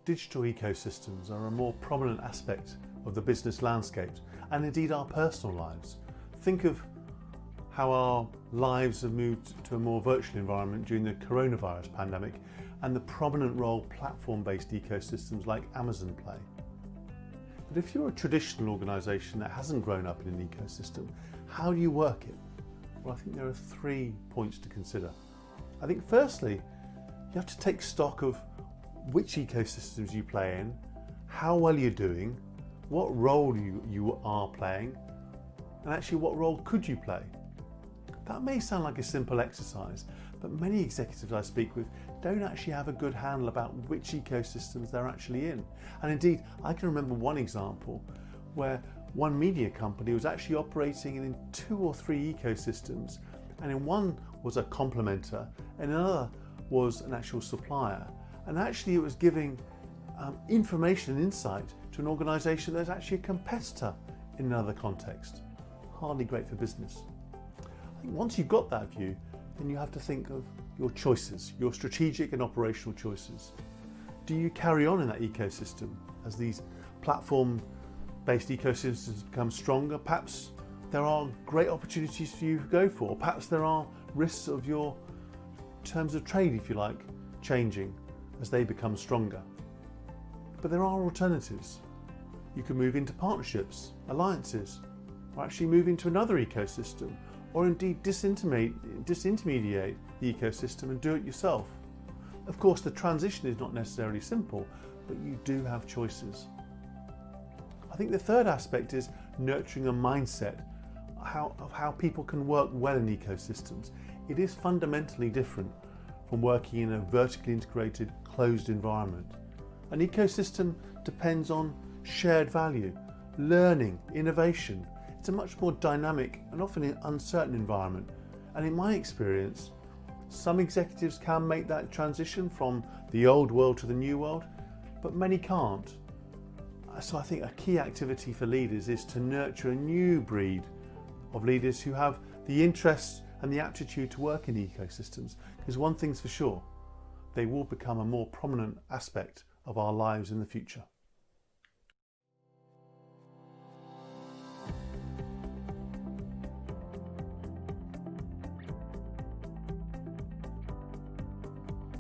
digital ecosystems are a more prominent aspect of the business landscape and indeed our personal lives. Think of how our lives have moved to a more virtual environment during the coronavirus pandemic and the prominent role platform-based ecosystems like Amazon play. But if you're a traditional organisation that hasn't grown up in an ecosystem, how do you work it? Well, I think there are 3 points to consider. I think firstly, you have to take stock of which ecosystems you play in, how well you're doing, what role you are playing, and actually what role could you play. That may sound like a simple exercise, but many executives I speak with don't actually have a good handle about which ecosystems they're actually in. And indeed, I can remember one example where one media company was actually operating in 2 or 3 ecosystems, and in one was a complementer and another was an actual supplier. And actually it was giving information and insight to an organisation that's actually a competitor in another context. Hardly great for business. I think once you've got that view, then you have to think of your choices, your strategic and operational choices. Do you carry on in that ecosystem as these platform-based ecosystems become stronger? Perhaps there are great opportunities for you to go for. Perhaps there are risks of your terms of trade, if you like, changing as they become stronger. But there are alternatives. You can move into partnerships, alliances, or actually move into another ecosystem, or indeed disintermediate the ecosystem and do it yourself. Of course, the transition is not necessarily simple, but you do have choices. I think the third aspect is nurturing a mindset of how people can work well in ecosystems. It is fundamentally different from working in a vertically integrated, closed environment. An ecosystem depends on shared value, learning, innovation. It's a much more dynamic and often uncertain environment. And in my experience, some executives can make that transition from the old world to the new world, but many can't. So I think a key activity for leaders is to nurture a new breed of leaders who have the interests and the aptitude to work in ecosystems, because one thing's for sure, they will become a more prominent aspect of our lives in the future.